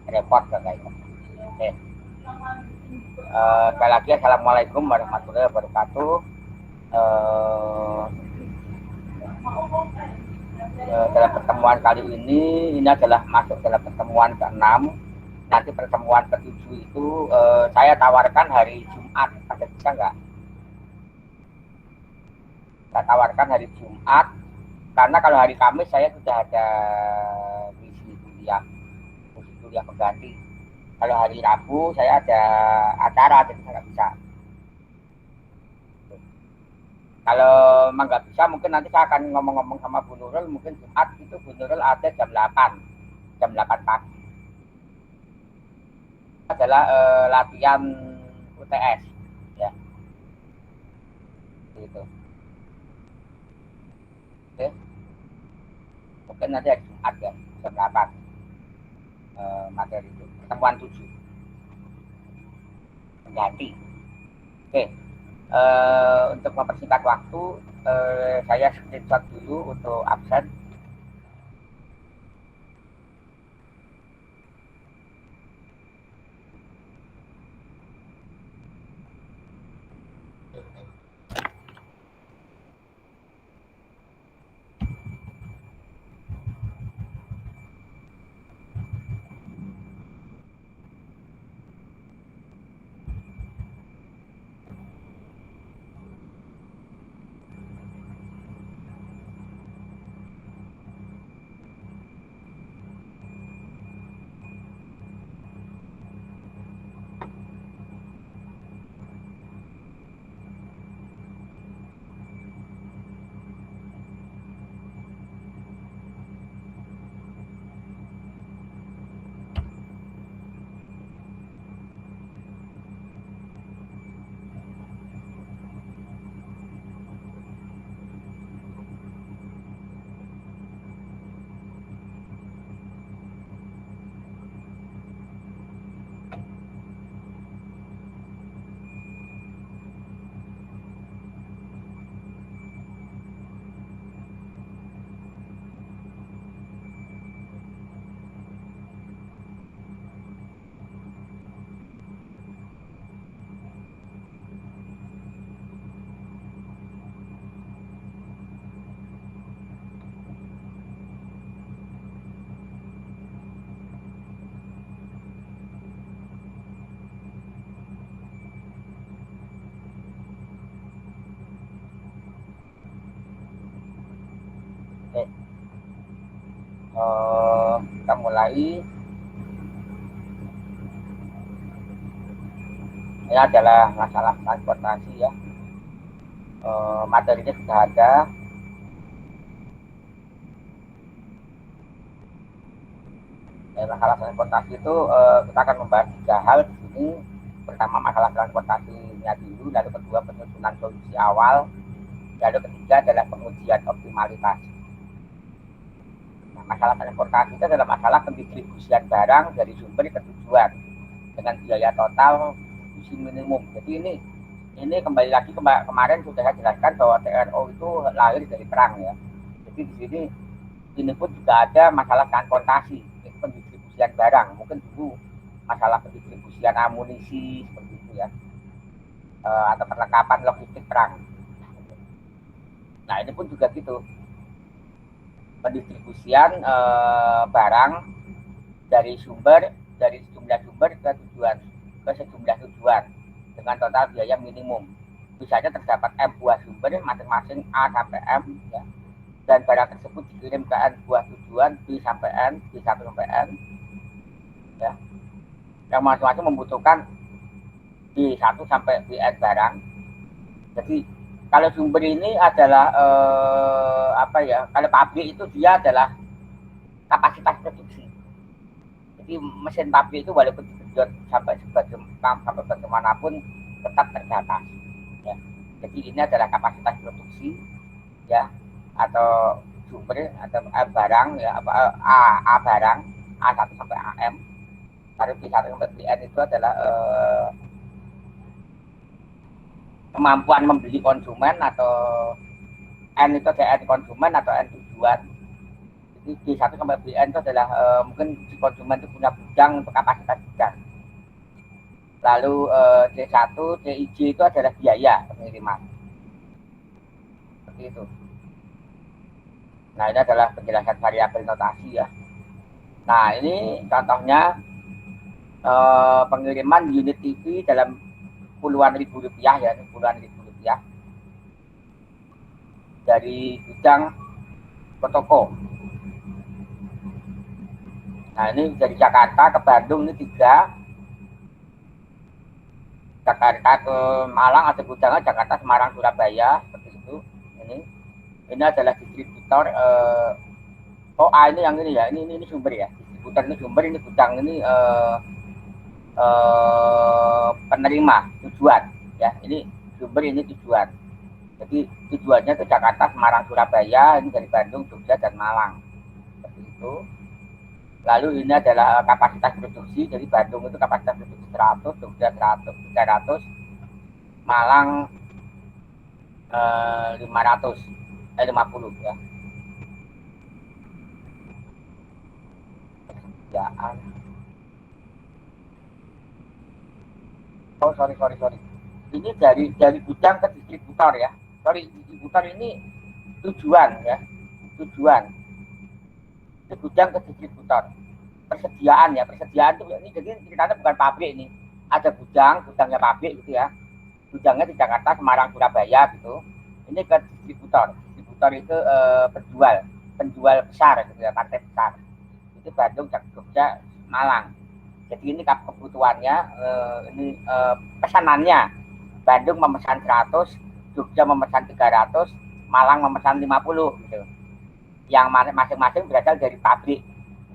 repot kayaknya. Oke. Sekali lagi assalamualaikum warahmatullahi wabarakatuh. Dalam pertemuan kali ini adalah masuk dalam pertemuan ke-6. Nanti pertemuan ke-7 itu saya tawarkan hari Jumat. Ada bisa nggak? Saya tawarkan hari Jumat karena kalau hari Kamis saya sudah ada misi kuliah pengganti. Kalau hari Rabu saya ada acara, jadi saya nggak bisa. Kalau memang nggak bisa, mungkin nanti saya akan ngomong-ngomong sama Bu Nurul. Mungkin Jumat itu Bu Nurul ada jam 8 pagi. Adalah latihan UTS, ya, gitu. Oke, mungkin nanti hari Jumat ya, jam 8 materi itu, pertemuan 7 pengganti. Oke, untuk mempersingkat waktu, saya screenshot dulu untuk absen. Oke, kita mulai. Ini adalah masalah transportasi ya. Materinya sudah ada. Masalah transportasi itu kita akan membahas 3 hal di sini. Pertama masalah transportasinya dulu, lalu kedua penyusunan solusi awal, lalu ketiga adalah pengujian optimalitas. Nah, masalah transportasi itu adalah masalah pendistribusian barang dari sumber ke tujuan dengan biaya total distribusi minimum. Jadi ini kembali lagi kemarin sudah saya jelaskan bahwa TRO itu lahir dari perang ya. Jadi di sini ini pun juga ada masalah transportasi, pendistribusian barang. Mungkin dulu masalah pendistribusian amunisi seperti itu ya, atau perlengkapan logistik perang. Nah ini pun juga gitu, pendistribusian barang dari sejumlah sumber ke sejumlah tujuan dengan total biaya minimum. Misalnya terdapat M buah sumber masing-masing A sampai M ya, dan barang tersebut dikirim ke N buah tujuan B sampai N, B1 sampai N ya, yang masing-masing membutuhkan B1 sampai Bn barang. Jadi kalau sumber ini adalah kalau pabrik itu dia adalah kapasitas produksi. Jadi mesin pabrik itu walaupun digenjot sampai bagaimanapun tetap terbatas ya. Jadi ini adalah kapasitas produksi ya, atau sumber atau barang ya, A barang A1 sampai AM, lalu B1 sampai BN itu adalah kemampuan membeli konsumen, atau N itu N konsumen atau N tujuan. D1 sampai BN itu adalah mungkin si konsumen itu punya gudang untuk kapasitas gudang. Lalu C1, CIJ itu adalah biaya pengiriman. Seperti itu. Nah, ini adalah penjelasan variabel notasi ya. Nah, ini contohnya pengiriman unit TV dalam puluhan ribu rupiah ya, puluhan ribu rupiah dari gudang ke toko. Nah, ini dari Jakarta ke Bandung ini 3, Jakarta ke Malang ada gudangnya, Jakarta, Semarang, Surabaya, seperti itu. Ini adalah distributor. Ini yang ini ya, ini sumber ya, distributor ini sumber, ini gudang ini penerima tujuan ya, ini sumber, ini tujuan. Jadi tujuannya ke Jakarta, Semarang, Surabaya, ini dari Bandung, Jogja, dan Malang, seperti itu. Lalu ini adalah kapasitas produksi, dari Bandung itu kapasitas produksi 100, Jogja 100, 300, Malang 500, 50 ya. Kerjaan. Oh, sorry. Ini dari gudang ke distributor ya. Sorry, distributor ini tujuan ya. Tujuan. Itu gudang ke distributor. Persediaan itu ini, jadi ceritanya bukan pabrik ini. Ada gudangnya pabrik gitu ya. Gudangnya di Jakarta, Semarang, Surabaya gitu. Ini ke distributor. Distributor itu penjual besar gitu ya, partai besar. Itu Bandung, Jogja, Malang. Jadi ini kebutuhannya, ini pesanannya. Bandung memesan 100, Jogja memesan 300, Malang memesan 50 gitu. Yang masing-masing berasal dari pabrik.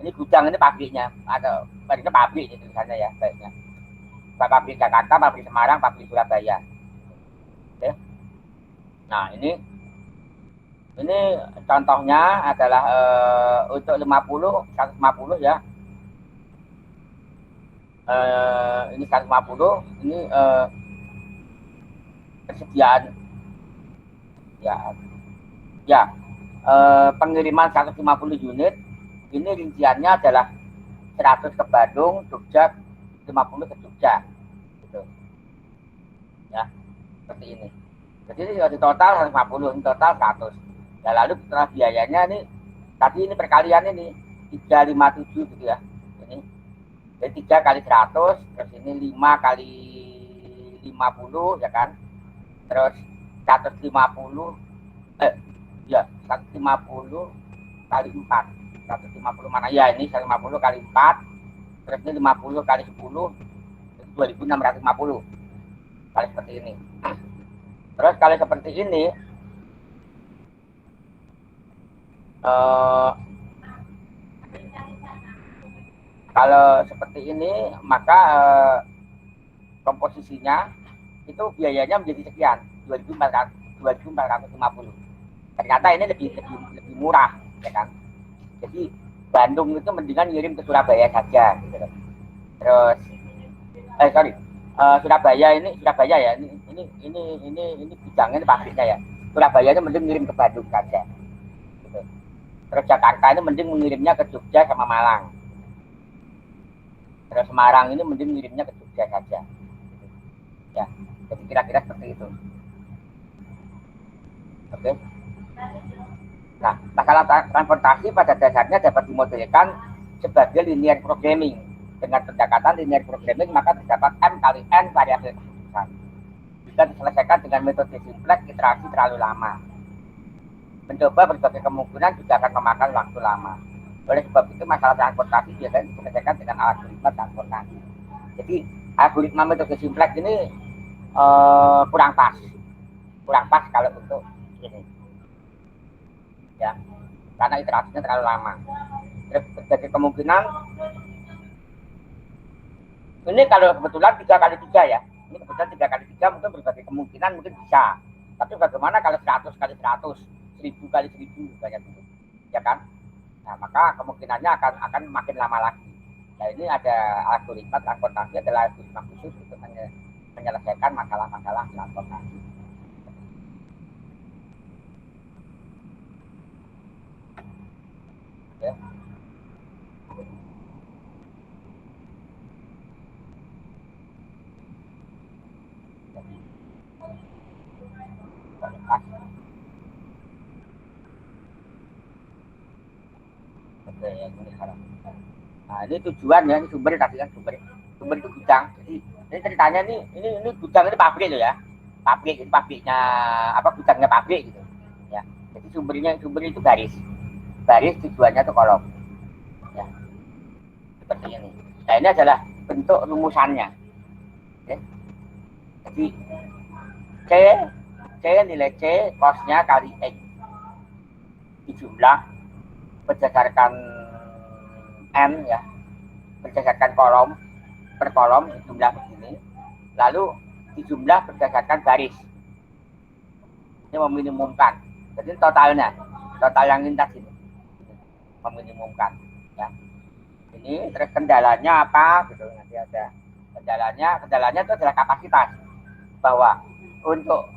Ini gudang, ini pabriknya. Ada pabrik itu misalnya ya, baiknya. Pabrik Jakarta, pabrik Semarang, pabrik Surabaya. Oke. Nah, ini contohnya adalah untuk 150 ya. Ini 150, ini persediaan ya, pengiriman 150 unit. Ini rinciannya adalah 100 ke Bandung, Jogja, 50 ke Jogja gitu ya, seperti ini. Jadi di total 150, ini total 100 ya. Lalu setelah biayanya nih, tadi ini perkalian ini 357 gitu ya. Ini jadi 3 kali 100, terus ini 5 kali 50 ya kan, terus 150 150 kali 4, 150 mana ya, ini 150 kali 4, terus ini 50 kali 10, 2650 kali seperti ini. Terus kalau seperti ini kalau seperti ini maka komposisinya itu biayanya menjadi sekian, 2450. Ternyata ini lebih murah ya kan. Jadi Bandung itu mendingan ngirim ke Surabaya saja gitu. Terus Surabaya ya, ini bidangnya, ini pabriknya ya. Surabaya ini mending ngirim ke Bandung saja gitu. Terus Jakarta ini mending mengirimnya ke Jogja sama Malang. Terus Semarang ini mending ngirimnya ke Jogja saja gitu. Ya, jadi kira-kira seperti itu. Oke. Nah, masalah transportasi pada dasarnya dapat dimodelkan sebagai linear programming. Dengan pendekatan linear programming, maka terdapat M kali N variabel keputusan. Bisa diselesaikan dengan metode simpleks, iterasi terlalu lama. Mencoba berbagai kemungkinan juga akan memakan waktu lama. Oleh sebab itu, masalah transportasi biasanya diselesaikan dengan algoritma transportasi. Jadi, algoritma metode simpleks ini kurang pas kalau untuk ini ya, karena iterasinya terlalu lama. Terus berbagai kemungkinan, ini kalau kebetulan 3x3 ya, ini kebetulan 3x3 mungkin berbagai kemungkinan mungkin bisa. Tapi bagaimana kalau 100 kali 100, 1000 kali 1000 banyak itu, ya kan? Nah, maka kemungkinannya akan makin lama lagi. Nah, ini ada algoritma transportasi, adalah algoritma khusus untuk menyelesaikan masalah-masalah transportasi. Oke. Ya, ini haram. Nah, ini tujuannya, ini sumber tadi kan sumber itu gudang. Jadi ini ceritanya nih, ini gudang ini pabrik loh ya, pabrik itu pabriknya apa gudangnya pabrik gitu, ya. Jadi sumber itu baris tujuannya tuh kolom, ya seperti ini. Nah ini adalah bentuk rumusannya. Oke. Jadi C nilai C cosnya kali X dijumlah berdasarkan N ya, berdasarkan kolom per kolom dijumlah begini, lalu dijumlah berdasarkan baris. Ini meminimumkan. Jadi total yang lintas ini meminimumkan ya. Ini terus kendalanya apa gitu, nanti ada kendalanya itu adalah kapasitas, bahwa untuk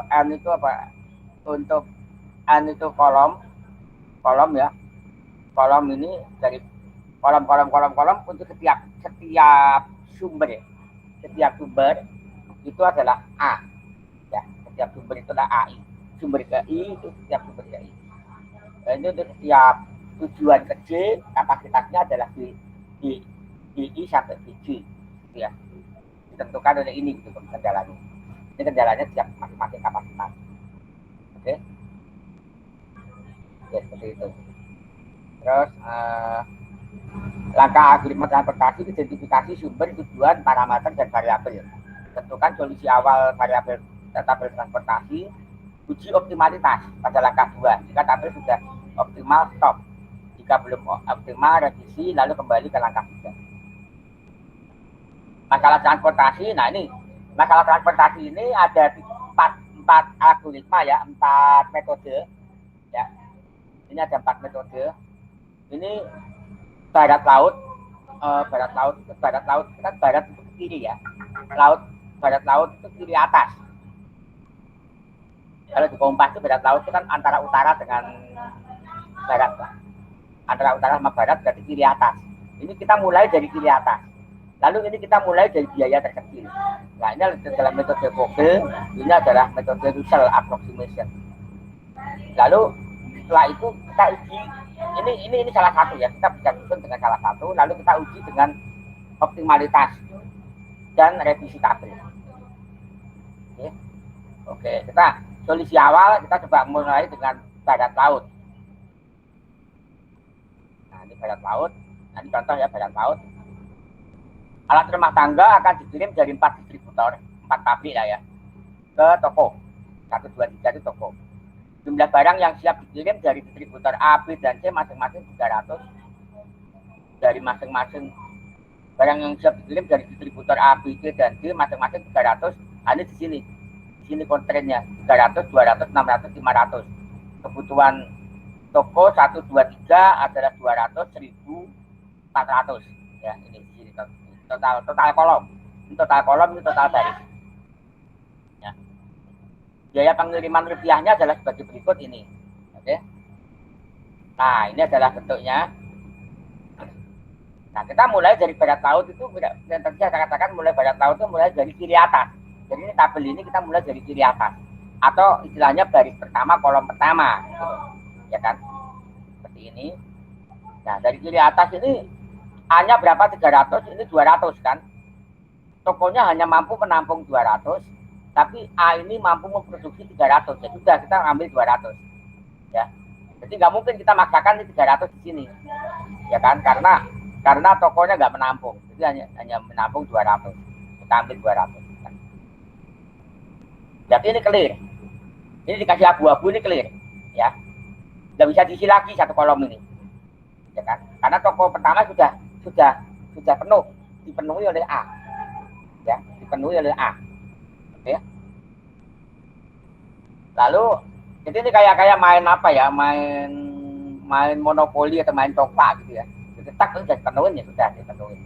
N itu apa, untuk N itu kolom ya, kolom ini dari kolom untuk setiap sumber ya. Setiap sumber itu adalah A ya, setiap sumber itu adalah AI, sumber ke I itu setiap sumber ke I. Dan itu untuk setiap tujuan ke J kapasitasnya adalah di I sampai di J ya, ditentukan oleh ini gitu kendalanya. Ini kendalanya setiap masing-masing kapasitas. Oke. Ya seperti itu. Terus langkah algoritma transportasi, identifikasi sumber, tujuan, parameter, dan variabel. Tentukan solusi awal variabel tabel transportasi. Uji optimalitas pada langkah 2. Jika tabel sudah optimal, stop. Jika belum optimal, revisi, lalu kembali ke langkah 3. Masalah transportasi, nah ini masalah transportasi ini ada 4 algoritma ya, 4 metode ya. Ini ada 4 metode. Ini barat laut kan barat itu ke kiri ya, barat laut itu kiri atas. Kalau di kompas itu barat laut itu kan antara utara dengan barat, antara utara sama barat berarti kiri atas. Ini kita mulai dari kiri atas, lalu ini kita mulai dari biaya terkecil. Nah ini adalah metode Vogel, ini adalah metode Russell approximation. Lalu setelah itu kita uji, ini salah satu ya, kita bisa susun dengan salah satu, lalu kita uji dengan optimalitas dan revisi tabel. Oke, kita solusi awal kita coba mulai dengan barat laut. Nah ini barat laut, nah ini contoh ya barat laut. Alat rumah tangga akan dikirim dari 4 distributor, 4 pabrik lah ya, ke toko 1, 2, 3 itu toko. Jumlah barang yang siap dikirim dari distributor A, B, dan C masing-masing 300. Dari masing-masing barang yang siap dikirim dari distributor A, B, C, dan D masing-masing 300. Ini di sini konstrainnya 300, 200, 600, 500. Kebutuhan toko 1, 2, 3 adalah 200, 1000, 400. Ya, ini di sini total kolom. Ini total kolom, ini total baris. Ya. Biaya pengiriman rupiahnya adalah sebagai berikut ini. Oke. Nah, ini adalah bentuknya. Nah, kita mulai dari barat laut itu, yang tadi saya katakan mulai barat laut itu mulai dari kiri atas. Jadi ini tabel ini kita mulai dari kiri atas. Atau istilahnya baris pertama, kolom pertama. Gitu. Ya kan? Seperti ini. Nah, dari kiri atas ini A-nya berapa? 300, ini 200 kan? Tokonya hanya mampu menampung 200. Tapi A ini mampu memproduksi 300, ya sudah kita ambil 200 ya. Jadi nggak mungkin kita maksakan di 300 di sini ya kan, karena tokonya nggak menampung, jadi hanya menampung 200, kita ambil 200 kan. Jadi ini clear, ini dikasih abu-abu, ini clear ya, nggak bisa diisi lagi satu kolom ini ya kan, karena toko pertama sudah penuh, dipenuhi oleh A ya, dipenuhi oleh A. Oke. Lalu jadi ini kayak main apa ya, main monopoli atau main tongpak gitu ya. Jadi tak sudah dipenuhin ya, sudah dipenuhin.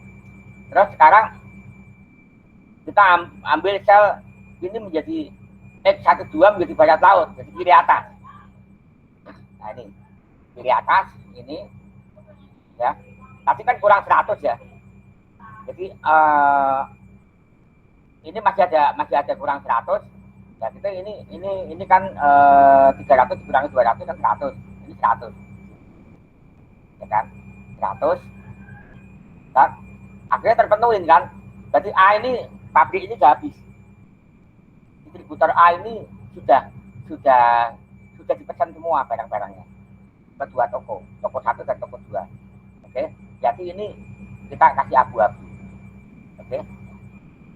Terus sekarang kita ambil sel ini menjadi X12 menjadi barat laut, jadi kiri atas. Nah ini kiri atas ini ya. Tapi kan kurang 100 ya. Jadi ini masih ada kurang 100. Ya kita ini kan 300 dikurangi 200 kan 100. Ini 100. ya kan? 100, kan? Akhirnya terpenuhi kan? Berarti A ini pabrik ini sudah habis. Distributor A ini sudah dipesan semua barang-barangnya ke 2 toko, toko 1 dan toko 2. Oke, jadi ini kita kasih abu-abu. Oke,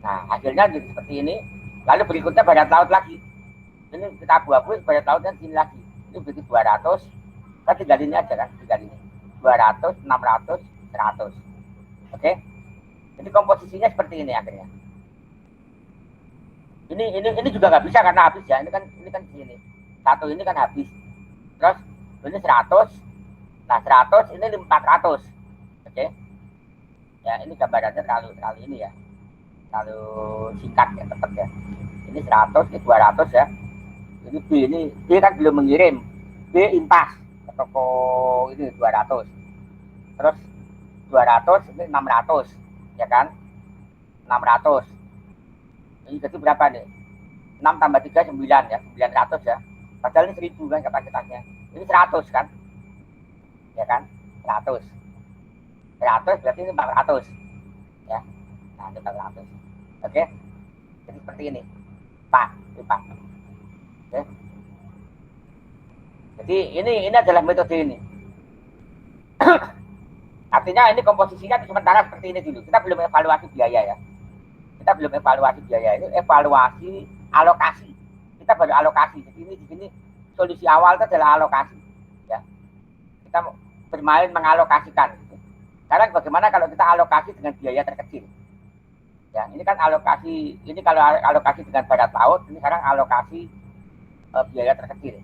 nah hasilnya jadi seperti ini. Lalu berikutnya badan laut lagi. Ini kita abu-abu badan lautnya sini lagi. Ini begitu 200, kan tinggal ini aja kan, tinggal ini 200, 600, 100. Oke, jadi komposisinya seperti ini akhirnya. Ini juga nggak bisa karena habis ya. Ini kan sini. Satu ini kan habis. Terus ini 100. Nah, 100 ini 400. Oke. Ya, ini gambarannya terlalu ini ya. Terlalu singkat ya, tepat ya. Ini 100, ini 200 ya. Ini B kan belum mengirim. B impas ke toko ini 200. Terus 200 ini 600, ya kan? 600. Ini jadi berapa nih? 6 tambah 3 9 ya, 900 ya. Padahal ini 1000 kan kapasitasnya. Ini 100 kan? Ya kan? 100. 100 berarti ini 400. Ya. Nah, ini 400. Oke. Jadi seperti ini. Pak. Oke. Jadi ini adalah metode ini. Artinya ini komposisinya sementara seperti ini dulu. Kita belum evaluasi biaya ya. Kita belum evaluasi biaya, ini evaluasi alokasi. Kita baru alokasi. Jadi ini di sini solusi awal itu adalah alokasi. Ya. Kita bermain mengalokasikan. Sekarang bagaimana kalau kita alokasi dengan biaya terkecil? Ya, ini kan alokasi. Ini kalau alokasi dengan barat laut, ini sekarang alokasi biaya terkecil.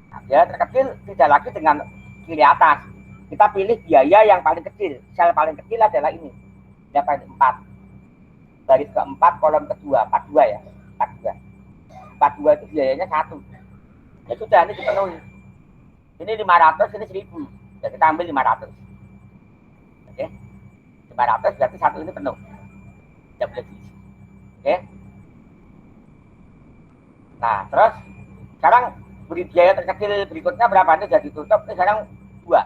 Nah, biaya terkecil tidak lagi dengan kiri atas. Kita pilih biaya yang paling kecil. Sel paling kecil adalah ini. Dapat 4. Baris keempat, kolom kedua, 42 ya. 42 itu biayanya 1. Ya sudah, ini dipenuhi. Ini 500, ini 1000. Ya kita ambil 500. Oke. 500 berarti 1 ini penuh. Tidak boleh diisi. Oke. Nah, terus sekarang beri biaya terkecil berikutnya berapa? Ini sudah ditutup, ini sekarang 2.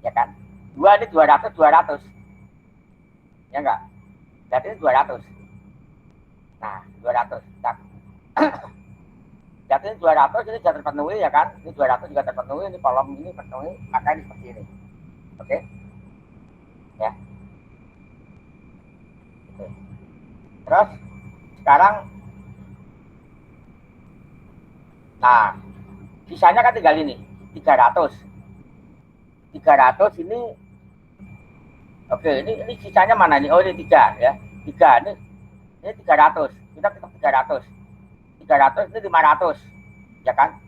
Ya kan? 2 ini 200. Ya enggak? Berarti ini 200. Nah, 200. Berarti ini 200 ini sudah terpenuhi ya kan? Ini 200 juga terpenuhi, ini kolom ini terpenuhi, maka ini seperti ini. Oke? Ya. Oke. Terus sekarang nah, sisanya kan tinggal ini, 300. 300 ini oke, ini sisanya mana nih? Oh, ini 3 ya. 3 ini 300. Kita tetap 300. 300 ini 500. Ya kan?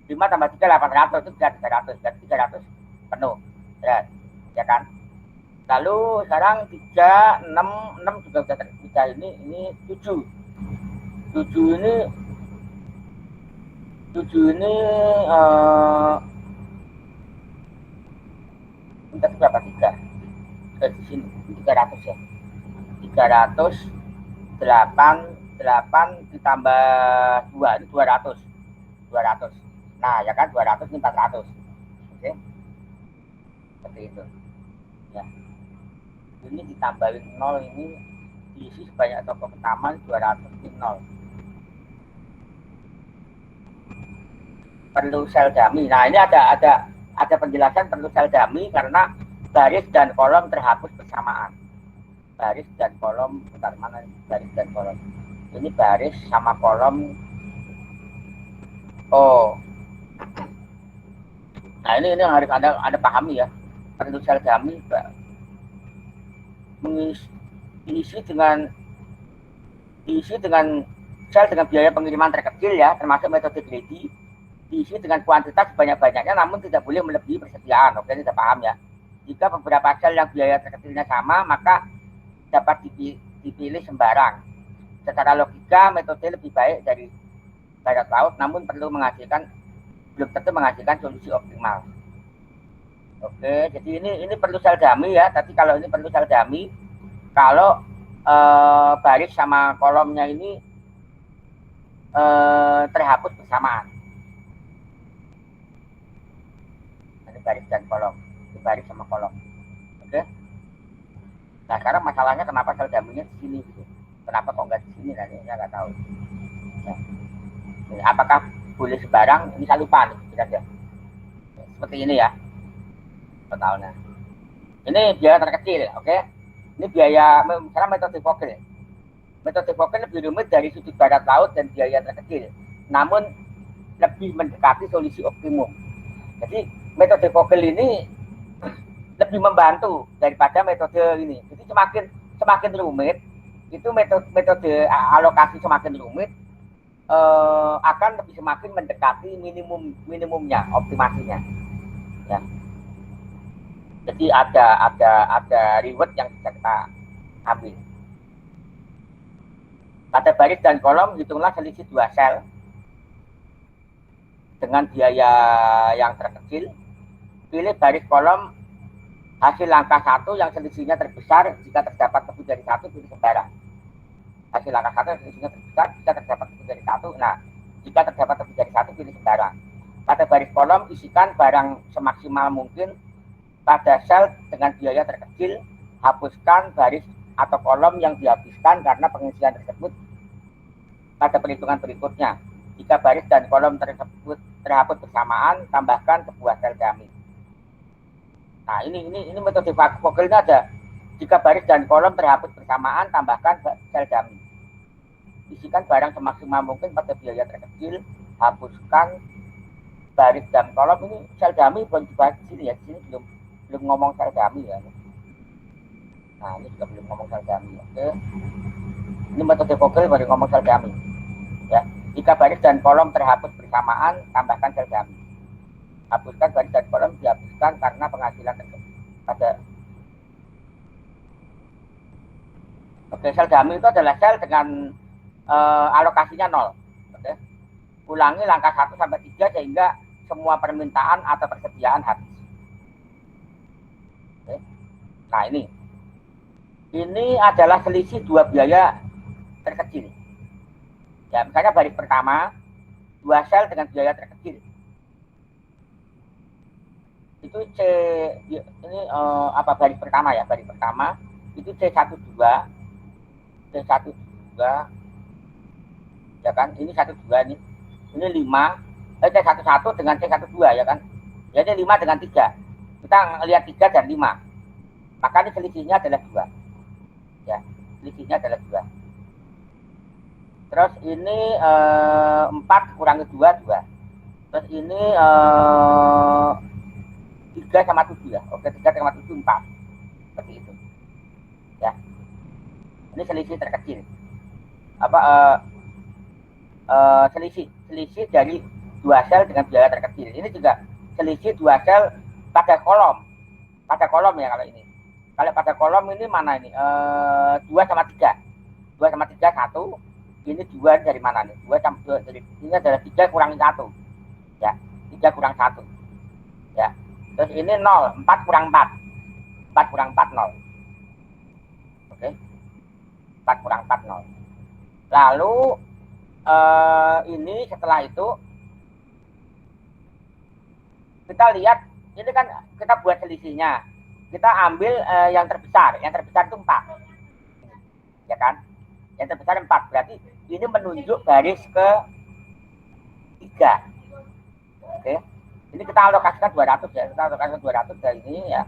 5 tambah 3 800 itu 300. Jadi 300 penuh. Ya kan? Lalu sekarang 3 6 juga sudah terpisah ini 7. 7 ini kita berapa 3? Di sini 300 ya. 300 8 ditambah 2 ini 200. Nah, ya kan 200 ini 400. Oke. Seperti itu. Ya. Ini ditambahin 0 ini diisi sebanyak toko pertama 200 ini 0. Perlu sel dummy. Nah, ini ada penjelasan perlu sel dummy karena baris dan kolom terhapus bersamaan. Baris dan kolom, bentar mana baris dan kolom? Ini baris sama kolom. Oh, nah ini harus ada pahami ya. Perlu sel dummy diisi dengan sel dengan biaya pengiriman terkecil ya, termasuk metode greedy, diisi dengan kuantitas banyak-banyaknya namun tidak boleh melebihi persediaan. Oke, ini sudah paham ya. Jika beberapa sel yang biaya terkecilnya sama, maka dapat dipilih sembarang. Secara logika, metode lebih baik dari barat laut, namun belum tentu menghasilkan solusi optimal. Oke, jadi ini perlu sel dummy ya. Tapi kalau ini perlu sel dummy, kalau baris sama kolomnya ini terhapus bersamaan. Ini baris dan kolom. baris sama kolom. Oke. Nah sekarang masalahnya kenapa sel dummy-nya di sini gitu. Kenapa kok nggak di sini? Nah ini saya nggak tahu. Ya. Apakah boleh sebarang? Ini saya lupa nih kira-kira. Seperti ini ya totalnya. Ini biaya terkecil, oke? Ini biaya misalnya metode Vogel. Metode Vogel lebih rumit dari sudut barat laut dan biaya terkecil, namun lebih mendekati solusi optimum. Jadi metode Vogel ini lebih membantu daripada metode ini. Jadi semakin rumit, itu metode alokasi semakin rumit, akan lebih semakin mendekati minimumnya, optimasinya. Ya. Jadi ada reward yang bisa kita ambil. Pada baris dan kolom hitunglah selisih dua sel dengan biaya yang terkecil. Pilih baris kolom hasil langkah 1 yang selisihnya terbesar. Jika terdapat lebih dari 1, pilih sembarang. Hasil langkah 1 yang selisihnya terbesar jika terdapat lebih dari 1. Nah, jika terdapat lebih dari 1, pilih sembarang. Pada baris kolom isikan barang semaksimal mungkin pada sel dengan biaya terkecil. Hapuskan baris atau kolom yang dihabiskan karena pengisian tersebut pada perhitungan berikutnya. Jika baris dan kolom tersebut terhapus bersamaan, tambahkan sebuah sel dummy. Nah, ini metode Vogel ini ada. Jika baris dan kolom terhapus bersamaan, tambahkan sel dummy. Isikan barang semaksimal mungkin pada biaya terkecil. Hapuskan baris dan kolom. Ini sel dummy belum dibahas di sini ya. Di sini belum ngomong sel dummy ya. Nah, ini juga belum ngomong sel dummy. Oke. Ini metode Vogel baru ngomong sel dummy. Ya, jika baris dan kolom terhapus bersamaan, tambahkan sel dummy. Hapuskan baris dan kolom dihapuskan karena penghasilan tersebut pada. Oke, sel dummy itu adalah sel dengan alokasinya 0. Oke. Ulangi langkah 1 sampai 3 sehingga semua permintaan atau persediaan habis. Oke. Nah, ini adalah selisih dua biaya terkecil. Ya, misalnya baris pertama, 2 sel dengan biaya terkecil. Itu ini baris pertama ya, baris pertama itu C12 ya kan, ini 12 nih, ini 5 C11 dengan C12 ya kan, jadi 5 dengan 3, kita lihat 3 dan 5, maka ini selisihnya adalah 2 ya, selisihnya adalah 2. Terus ini 4 kurangi 2, 2. Terus ini 3 sama 7 ya. Oke, 3 sama 7, 4. Seperti itu. Ya. Ini selisih terkecil. Selisih dari 2 sel dengan biaya terkecil. Ini juga selisih 2 sel pada kolom. Pada kolom ya kalau ini. Kalau pada kolom ini mana ini? 2 sama 3. 2 sama 3, 1. Ini 2 dari mana nih? 2 sama 2 dari ini adalah 3 kurang 1. Ya, 3 kurang 1. Ya. Terus ini 0, 4 kurang 4. 4 kurang 4, 0. Oke. 4 kurang 4, 0. Lalu ini setelah itu kita lihat, ini kan kita buat selisihnya. Kita ambil yang terbesar. Yang terbesar itu 4. Ya kan? Yang terbesar 4. Berarti ini menunjuk baris ke 3. Oke. Ini kita alokasikan 200 ya. Kita alokasikan 200 dari ini ya.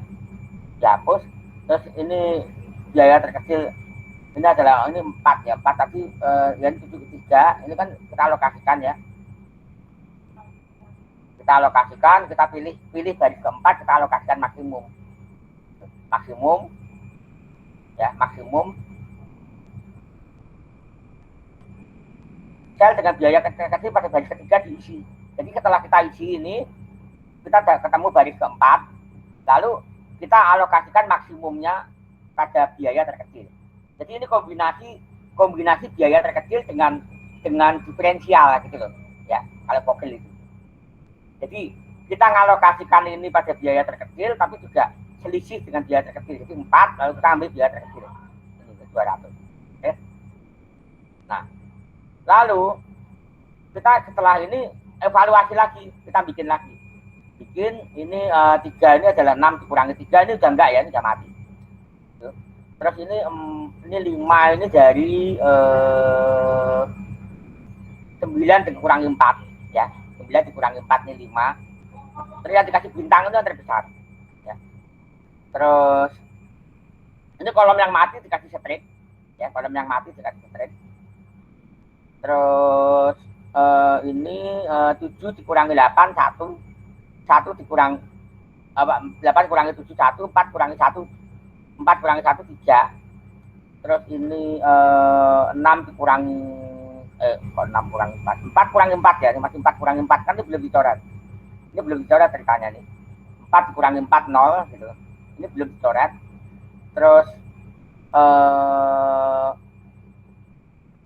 Dihapus. Terus ini biaya terkecil. Ini adalah ini 4 ya. 4 tadi yang 73. Ini kan kita alokasikan ya. Kita alokasikan, kita pilih baris keempat, kita alokasikan maksimum. Maksimum. Ya, maksimum. Sel dengan biaya kecil pada baris ketiga diisi. Jadi setelah kita isi ini, kita ketemu baris keempat, lalu kita alokasikan maksimumnya pada biaya terkecil. Jadi ini kombinasi biaya terkecil dengan diferensial gitu loh, ya kalau Vogel itu. Jadi kita ngalokasikan ini pada biaya terkecil, tapi juga selisih dengan biaya terkecil. Jadi 4, lalu kita ambil biaya terkecil. Ini 200. Oke. Nah, lalu kita setelah ini evaluasi lagi, kita bikin lagi. bikin ini 3 ini adalah 6 dikurangi 3 ini udah enggak ya, ini udah mati. Terus ini 5 ini dari 9 dikurangi 4 ya. 9 dikurangi 4 ini 5. Terus yang dikasih bintang itu yang terbesar ya. Terus ini kolom yang mati dikasih straight ya, kolom yang mati dikasih straight. Terus ini 7 dikurangi 8 1 dikurangi 8 kurangi 7 1, 4 kurangi 1 4 kurangi 1 3. Terus ini 6 dikurangi kok 6 kurangi 4 4 kurangi 4 ya, ini masih 4 kurangi 4 kan ini belum dicoret. Ini belum dicoret ceritanya nih. 4 dikurangi 4 0 gitu. Ini belum dicoret. Terus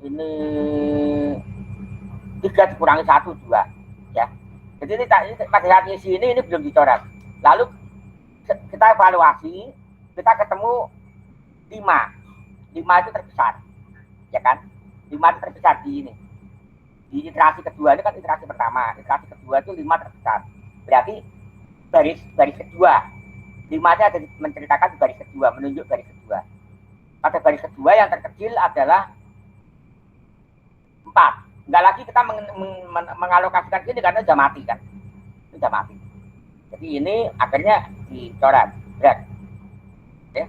ini 3 dikurangi 1 2 ya. Jadi ini pada saat isi ini belum dicoret. Lalu kita evaluasi, kita ketemu 5 itu terbesar ya kan, 5 itu terbesar di ini, di iterasi kedua. Ini kan iterasi pertama, iterasi kedua itu 5 terbesar, berarti baris kedua 5 itu ada menceritakan di baris kedua, menunjuk baris kedua. Pada baris kedua yang terkecil adalah 4. Enggak lagi kita mengalokasikan ini karena sudah mati kan, sudah mati. Jadi ini akhirnya dicoret, berat. Oke.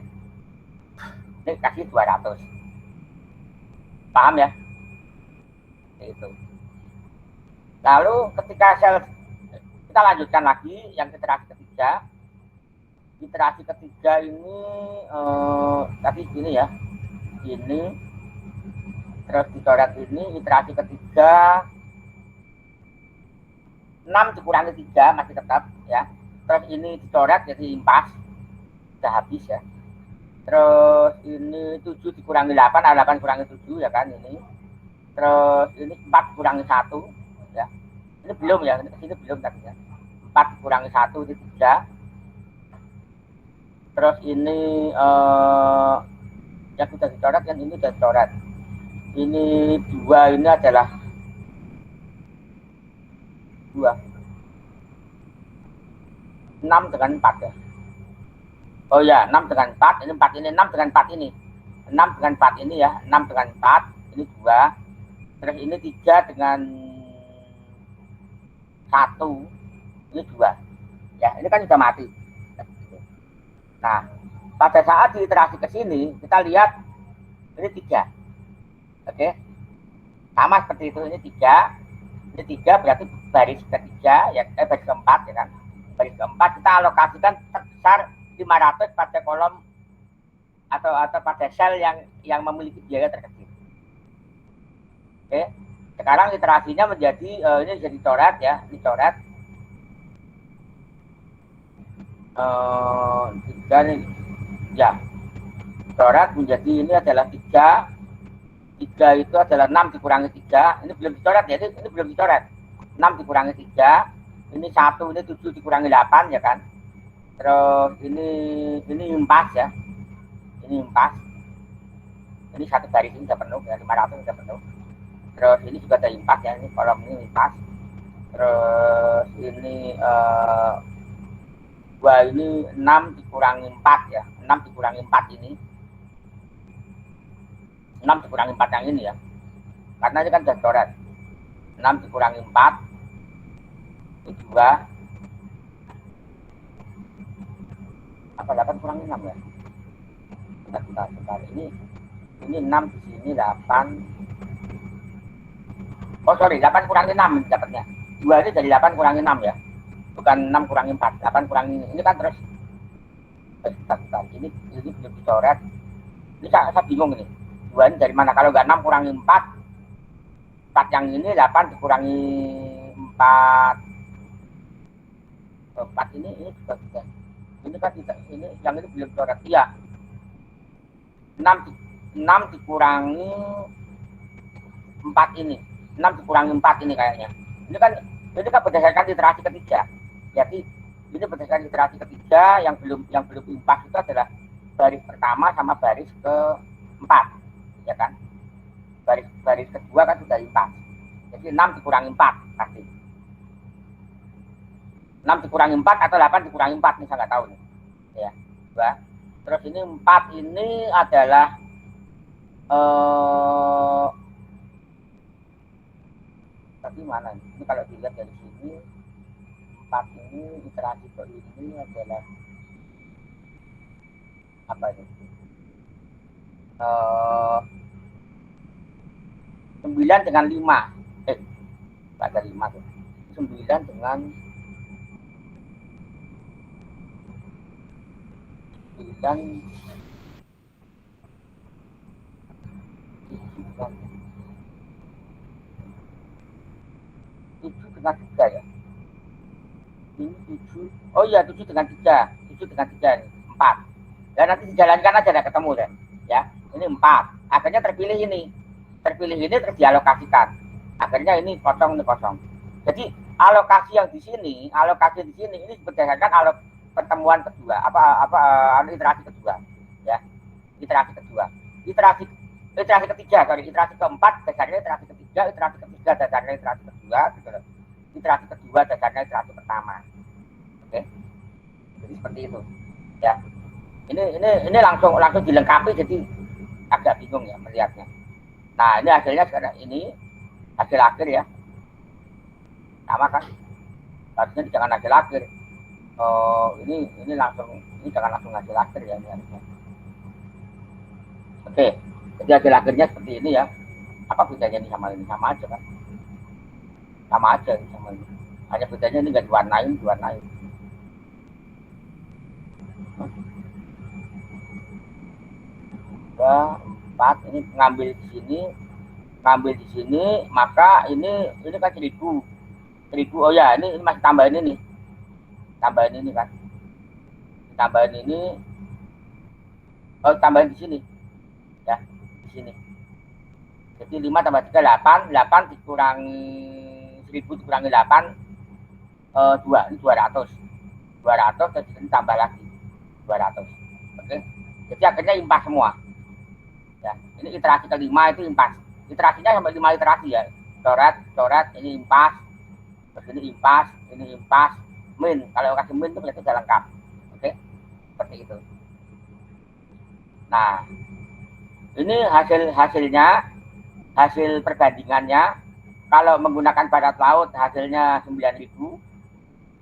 Ini kasih 200. Paham ya? Itu. Lalu ketika kita lanjutkan lagi yang iterasi ketiga. Iterasi ketiga ini tadi ini ya. Ini terus dicoret ini, iterasi ketiga 6 dikurangi 3 masih tetap ya. Terus ini dicoret jadi impas, sudah habis ya. Terus ini 7 dikurangi 8, 8 kurangi 7 ya kan ini. Terus ini 4 kurangi 1 ya. Ini belum ya, ini kesini belum tadi ya. 4 kurangi 1 itu 3. Terus ini yang sudah dicoret, yang ini sudah dicoret. Ini 2 ini adalah 2. 6 dengan 4 ya. Oh ya, 6 dengan 4, ini 4 ini, 6 dengan 4 ini. 6 dengan 4 ini ya, 6 dengan 4, ini 2. Terus ini 3 dengan 1, ini 2. Ya, ini kan sudah mati. Nah, pada saat diiterasi ke sini, kita lihat ini 3. Oke. Sama seperti itu, ini 3. Ini 3 berarti baris ketiga ya, baris keempat ya kan. Baris keempat kita alokasikan terbesar 500 pada kolom atau pada sel yang memiliki biaya terkecil. Oke. Sekarang iterasinya menjadi ini jadi coret ya, dicoret. 3 nih. Ya. Coret menjadi ini adalah 3. 3 itu adalah 6 dikurangi 3. Ini belum dicoret ya, ini belum dicoret. 6 dikurangi 3. Ini 1, ini 7 dikurangi 8 ya kan. Terus ini impas ya. Ini impas. Ini satu baris ini sudah penuh ya, 500 sudah penuh. Terus ini juga ada impas ya, ini kolom ini impas. Terus ini 2 ini 6 dikurangi 4 ya. 6 dikurangi 4 ini. 6 dikurangi 4 yang ini ya. Karena ini kan sudah coret. 6 dikurangi 4. Ini 2. Apa 8 kurangi 6 ya? Bentar. Ini 6 di sini 8. Oh sorry, 8 kurangi 6 dapatnya. 2 ini dari 8 kurangi 6 ya. Bukan 6 kurangi 4. 8 kurangi ini kan terus. Bentar. Ini belum dicoret. Ini saya bingung ini. 2 ini dari mana? Kalau nggak 6 kurangi 4. 4 yang ini 8 dikurangi 4. 4 ini juga bisa. Ini kan tidak, ini yang ini belum coret. Iya. 6 dikurangi 4 ini. 6 dikurangi 4 ini kayaknya. Ini kan berdasarkan iterasi ketiga. Jadi ini berdasarkan iterasi ketiga yang belum impas itu adalah baris pertama sama baris keempat, ya kan? Baris kedua kan sudah impas. Jadi 6 dikurangi 4 pasti. 6 dikurangi 4 atau 8 dikurangi 4 nih, saya nggak tahu nih. Ya, 2. Terus ini 4 ini adalah tapi mana nih? Ini kalau dilihat dari sini 4 ini iterasi ke ini adalah apa ini? 9 dengan 5. Ada 5 tuh. 9 dengan 9 7 dengan 3 ya. Ini 7. Oh iya, 7 dengan 3. 7 dengan 3 ini 4. Dan nanti dijalankan aja udah ketemu deh. Ya, ini 4. Akhirnya terpilih ini. Terpilih ini terus dialokasikan. Akhirnya ini kosong, ini kosong. Jadi alokasi yang di sini, ini berdasarkan pertemuan kedua, iterasi kedua, ya, iterasi kedua, iterasi ketiga, iterasi keempat dasarnya iterasi ketiga, iterasi ketiga dasarnya iterasi kedua, gitu loh. Iterasi kedua dasarnya iterasi pertama, oke, jadi seperti itu, ya. Ini langsung dilengkapi, jadi agak bingung ya melihatnya. Nah, ini hasilnya sekarang, ini hasil akhir ya, sama kan? Harusnya jangan hasil akhir. Ini jangan langsung hasil akhir ya ini harusnya. Oke, jadi hasil akhirnya seperti ini ya. Apa bedanya ini sama ini? Sama aja kan? Sama aja ini sama ini. Hanya bedanya ini nggak diwarnain. 2, 4, ini ngambil di sini, maka ini kan 1000. Oh ya, ini masih tambahin ini. Tambahin ini kan. Tambahin ini. Oh, tambahin di sini. Ya, di sini. Jadi 5 tambah 3, 8. 8 dikurangi 1000 dikurangi 8, 2. Ini 200. 200, terus ini tambah lagi 200. Oke. Jadi akhirnya impas semua. Ya, ini iterasi kelima itu impas. Iterasinya sampai 5 iterasi ya. Coret, ini impas. Terus ini impas, min. Kalau kasih min itu berarti sudah lengkap. Oke. Seperti itu. Nah, ini hasil perbandingannya. Kalau menggunakan barat laut hasilnya 9.000,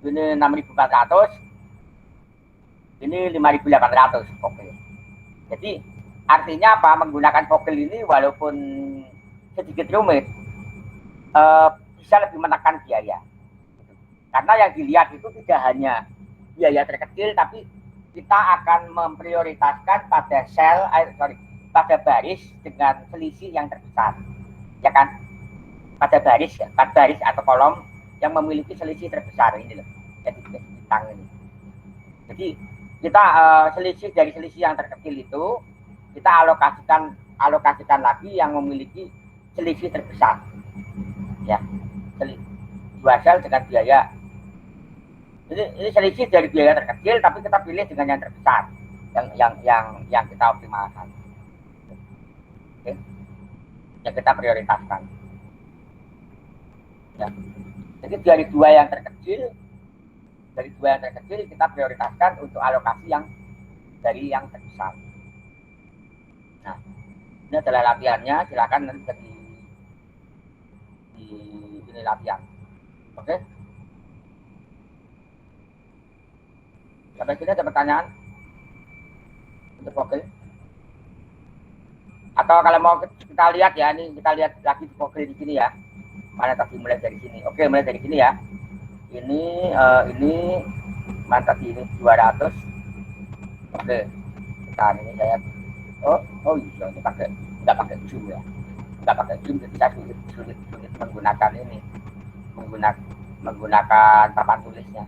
ini 6.400, ini 5.800. Oke. Jadi artinya apa? Menggunakan vokal ini walaupun sedikit rumit, bisa lebih menekan biaya. Karena yang dilihat itu tidak hanya biaya terkecil, tapi kita akan memprioritaskan pada baris dengan selisih yang terbesar, ya kan? Pada baris atau kolom yang memiliki selisih terbesar ini loh. Jadi bintang ini. Jadi kita dari selisih yang terkecil itu kita alokasikan lagi yang memiliki selisih terbesar. Ya, dua sel dengan biaya. Ini selisih dari biaya terkecil, tapi kita pilih dengan yang terbesar, yang kita optimalkan. Oke. Yang kita prioritaskan. Ya. Jadi dari dua yang terkecil kita prioritaskan untuk alokasi yang dari yang terbesar. Nah, ini adalah latihannya. Silakan nanti di ini latihan. Oke. Sampai sini ada pertanyaan untuk Google? Atau kalau mau kita lihat ya, ini kita lihat lagi di Google di sini ya. Mana tadi mulai dari sini? Oke, mulai dari sini ya. Ini mana tadi ini 200. Oke. Nah, ini saya iya, ini nggak pakai zoom ya. Nggak pakai zoom, jadi saya sulit menggunakan ini. Menggunakan papan tulisnya.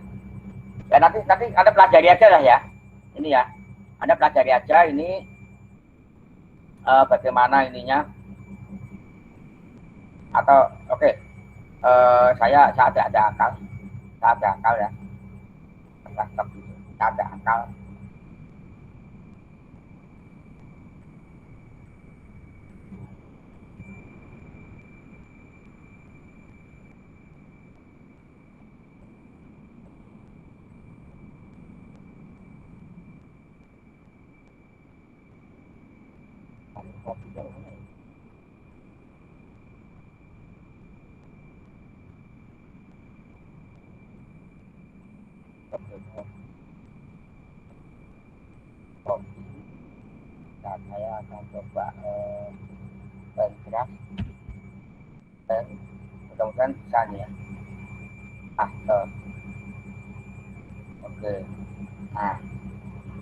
Ya nanti Anda pelajari aja lah ya. Ini ya. Anda pelajari aja ini bagaimana ininya. Atau oke. Saya ada akal. Saya ada akal ya. Saya ada akal. Dan saya akan coba bergerak dan mudah-mudahan bisa nih ya. Oke. Nah,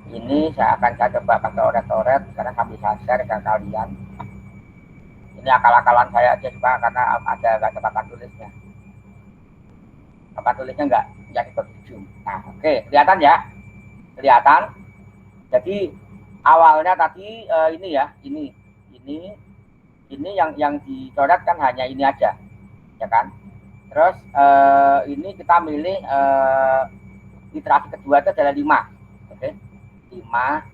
ini saya coba pakai oret-oret karena kami saya share ke kalian. Ini akal-akalan saya aja Pak, karena ada papan tulisnya. Papan tulisnya enggak ikut ujung. Nah, oke, kelihatan ya? Kelihatan. Jadi awalnya tadi ini ya, ini yang dicoret kan hanya ini aja, ya kan? Terus ini kita milih iterasi kedua itu adalah 5. Oke. 5.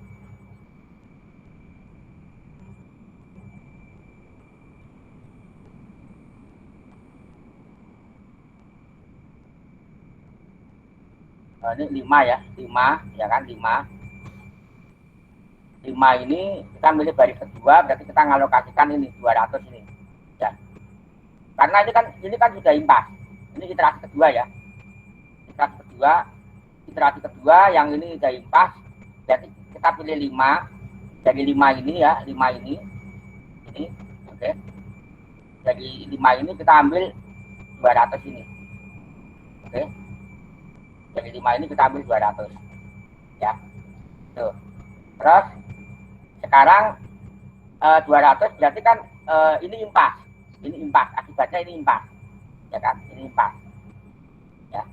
Ini 5 ya, 5 ya kan, 5 ini kita milih baris kedua, berarti kita ngalokasikan ini 200 ini ya. Karena ini kan sudah impas. Ini iterasi kedua ya. Iterasi kedua yang ini sudah impas. Jadi kita pilih 5. Dari 5 ini ya, 5 ini. Ini, oke. Dari 5 ini kita ambil 200 ini. Oke. Dari 5 ini kita ambil 200. Ya. Tuh. Terus sekarang 200 berarti kan ini impas. Ini impas, akibatnya ini impas. Ya kan? Ini impas. Ya.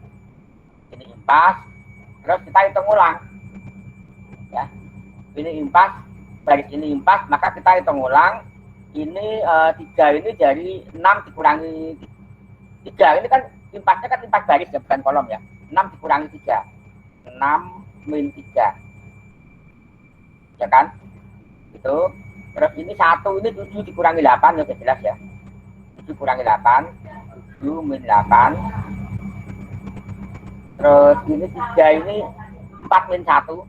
Ini impas. Terus kita hitung ulang. Ya. Ini impas, baris ini impas, maka kita hitung ulang. Ini 3 ini dari 6 dikurangi 3. Ini kan impasnya kan impas baris ya, bukan kolom ya. 6 dikurangi 3. 6 min 3. Ya kan? Itu. Terus ini 1 ini 7 dikurangi 8 ya, jelas ya. 7 kurangi 8, 7 min 8. Terus ini 3 ini 4 min 1.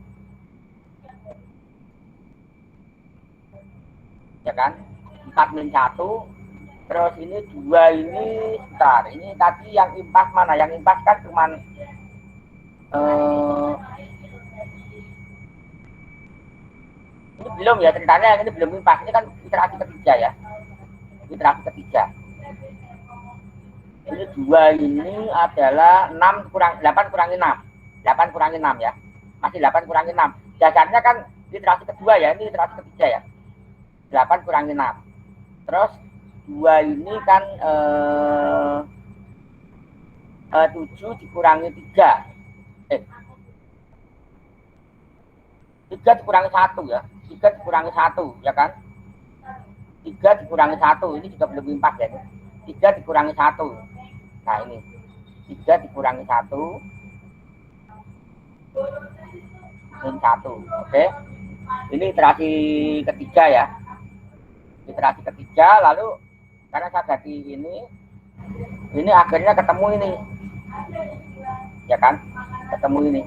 Ya kan? 4 min 1. Terus ini 2 ini sebentar. Ini tadi yang impas mana? Yang impas kan cuman ini belum ya ceritanya, ini belum impas. Ini kan iterasi ketiga ya. Iterasi ketiga. Ini 2 ini adalah 8 kurangi 6. 8 kurangi 6 ya. Masih 8 kurangi 6. Dasarnya kan iterasi kedua ya, ini iterasi ketiga ya. 8 kurangi 6. Terus 2 ini kan 7 dikurangi 3. 3 dikurangi 1 ya. 3 dikurangi 1 ya kan. 3 dikurangi 1. Ini juga belum impas ya. 3 dikurangi 1. Nah ini 3 dikurangi 1 min 1. Oke. Ini iterasi ketiga ya. Iterasi ketiga, lalu karena saya ganti ini akhirnya ketemu ini. Ya kan? Ketemu ini.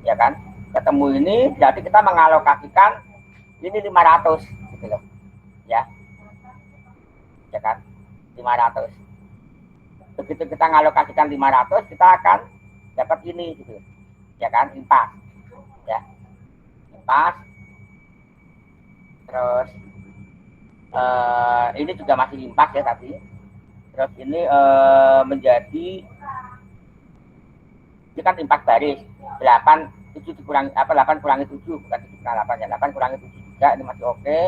Ya kan? Ketemu ini, jadi kita mengalokasikan ini 500 gitu loh. Ya. Ya kan? 500. Begitu kita mengalokasikan 500, kita akan dapat ini gitu. Ya kan? Impas. Ya. Impas. Terus ini juga masih impas ya tadi. Terus ini menjadi ini kan impas baris 8 7 dikurangi 8 kurangi 7 bukan 7 kurangi 8 ya, 8 kurangi 7 juga ini masih oke.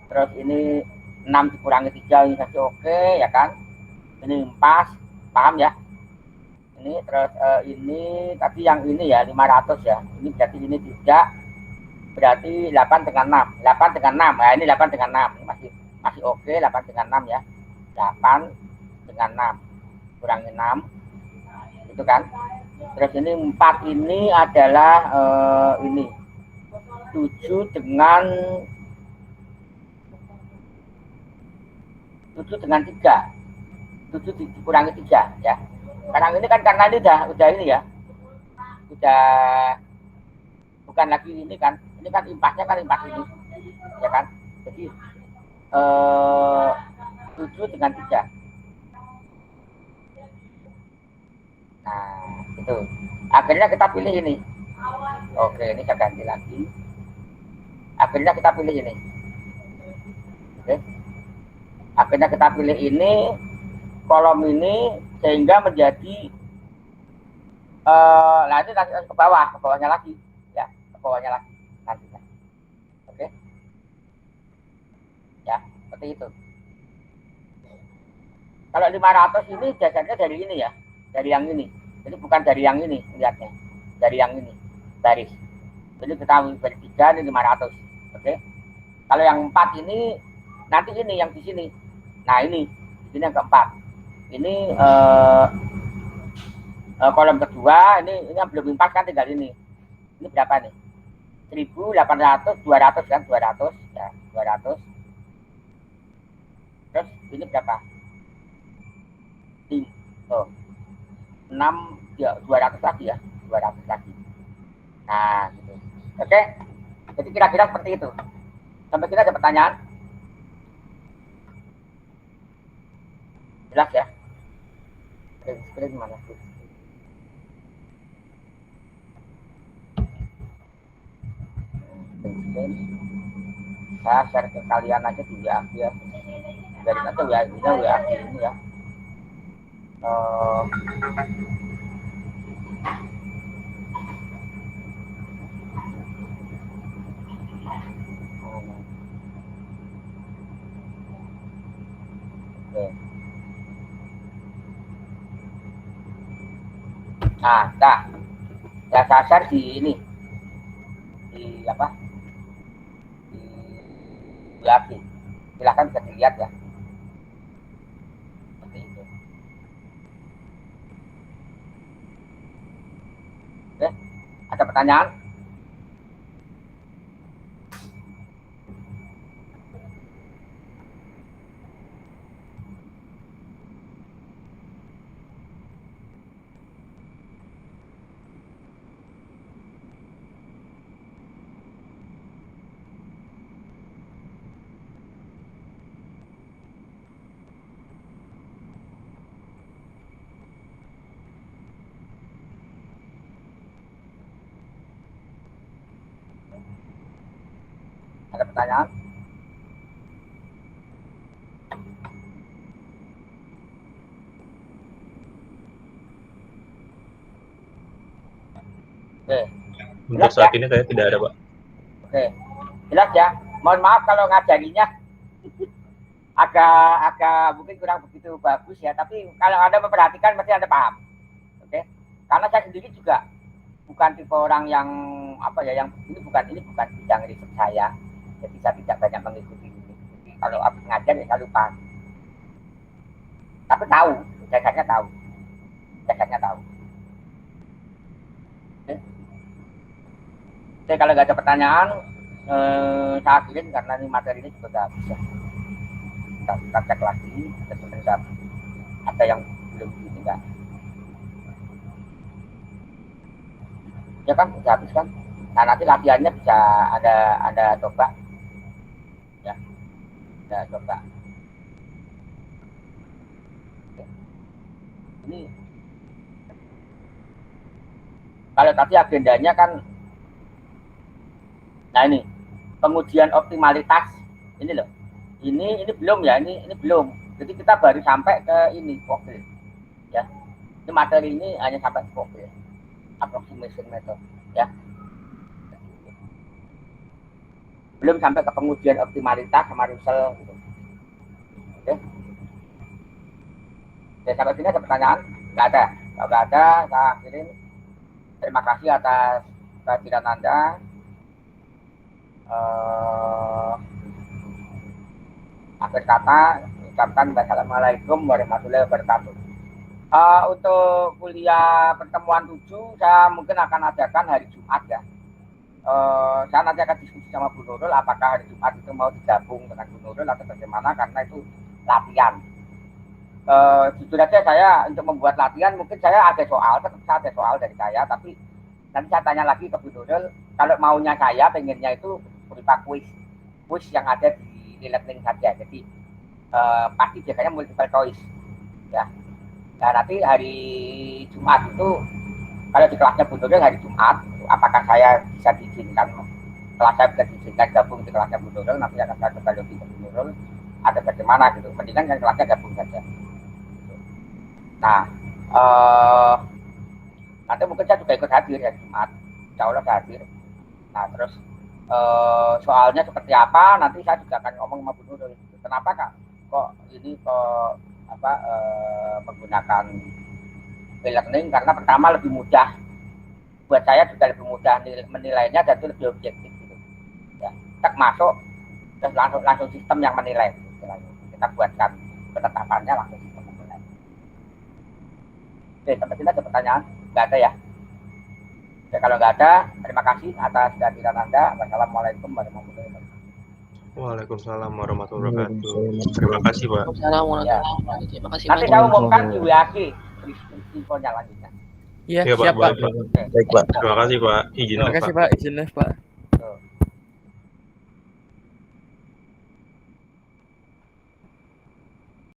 Terus ini 6 dikurangi 3 ini masih oke ya kan. Ini impas, paham ya. Ini terus ini tapi yang ini ya 500 ya. Ini berarti ini tidak, berarti 8 dengan 6. 8 dengan 6. Nah, ini 8 dengan 6. Ini masih oke, 8 dengan 6 ya. 8 dengan 6 kurangi 6 itu kan. Terus ini 4 ini adalah ini 7 dengan 3. 7 dikurangi 3 ya. Sekarang ini kan karena ini udah ini ya. Udah bukan lagi ini kan. Ini kan impasnya kan impas ini. ya kan? Jadi 7 dengan 3. Nah, itu. Akhirnya kita pilih ini. Oke, ini saya ganti lagi. Akhirnya kita pilih ini. Oke. Akhirnya kita pilih ini, kolom ini, sehingga menjadi nanti ke bawahnya lagi, ya, ke bawahnya lagi nantinya. Oke, ya, seperti itu. Kalau 500 ini dasarnya dari ini ya, dari yang ini. Jadi bukan dari yang ini, lihatnya, dari yang ini, baris. Jadi kita beri 3 ini 500. Oke. Kalau yang 4 ini nanti ini yang di sini. Nah ini yang keempat. Ini kolom kedua, ini yang belum 4 kan tinggal ini. Ini berapa nih? 1800, 200 kan, 200 ya, 200. Terus ini berapa? Oh, 6 ya, 200 lagi ya, 200 lagi. Nah, gitu. Oke. Jadi kira-kira seperti itu. Sampai kita ada pertanyaan? Jelas ya? Screen mana? Saya share ke kalian aja di WA ya. Dari nanti WA ini ya. Nah, ya saya di ini, di apa? Di lagi. Silahkan bisa dilihat ya. Seperti itu. Oke, ada pertanyaan? Ada pertanyaan? Oke. Untuk saat ini kayak tidak ada, Pak. Oke. Jelas ya. Mohon maaf kalau ngajarinya agak mungkin kurang begitu bagus ya, tapi kalau Anda memperhatikan pasti Anda paham. Oke. Karena saya sendiri juga bukan tipe orang yang apa ya, yang ini bukan bidang riset saya. Jadi saya tidak banyak mengikuti ini. Jadi kalau habis ngajar ya saya lupa. Tapi tahu, dasarnya tahu. Dasarnya tahu. Oke. Oke, kalau nggak ada pertanyaan, saya akhirin karena ini materi ini juga nggak bisa. Kita cek lagi, ada yang belum ini enggak? Ya kan, udah habis kan? Nah nanti latihannya bisa ada coba, ya, ada coba. Oke. Ini kalau tadi agendanya kan, nah ini pengujian optimalitas ini loh. Ini belum ya, ini belum. Jadi kita baru sampai ke ini profil, ya. Ini materi ini hanya sampai ke profil, approximation method, ya. Belum sampai ke pengujian optimalitas sama Russell gitu. Oke. Ya, sampai sini ada pertanyaan? Nggak ada. Kalau nggak ada, saya akhirin. Terima kasih atas kehadiran Anda. Akhir kata, ucapkan wassalamualaikum warahmatullahi wabarakatuh. Untuk kuliah pertemuan 7, saya mungkin akan adakan hari Jumat ya. Saya nanti akan diskusi sama Bu Nurul apakah hari Jumat itu mau digabung dengan Bu Nurul atau bagaimana, karena itu latihan. Jujur aja saya untuk membuat latihan mungkin saya ada soal, tetap saya ada soal dari saya, tapi nanti saya tanya lagi ke Bu Nurul, kalau maunya saya pengennya itu berupa kuis. quiz yang ada di e-learning saja. Jadi pasti biasanya multiple choice ya. Nah nanti hari Jumat itu kalau di kelasnya Bu Nurul hari Jumat, apakah saya bisa diizinkan, kelas saya bisa diizinkan gabung di kelasnya Bu Nurul, nanti akan saya kembali ke Bu Nurul ada bagaimana gitu. Mendingan yang kelasnya gabung saja. Nah nanti mungkin saya juga ikut hadir hari Jumat, insya Allah saya hadir. Nah terus soalnya seperti apa nanti saya juga akan ngomong sama Bu Nurul. Kenapa kok ini menggunakan e-learning, karena pertama lebih mudah buat saya, juga lebih mudah menilainya dan itu lebih objektif gitu ya. Kita masuk terus langsung sistem yang menilai gitu. Kita buatkan penetapannya langsung sistem menilai. Oke, sampai sini ada pertanyaan? Nggak ada ya? Oke, kalau nggak ada, terima kasih atas kehadiran Anda. Wassalamualaikum warahmatullahi wabarakatuh. Waalaikumsalam warahmatullahi wabarakatuh. Terima kasih, Pak. Assalamualaikum. Terima kasih Nanti Pak. saya umumkan di WAG infonya lanjutnya. Iya, Iya, Pak. siap Pak. Baik, Pak. Baik, Pak. Terima kasih, Pak. Izin, Terima kasih Pak, izinnya Pak.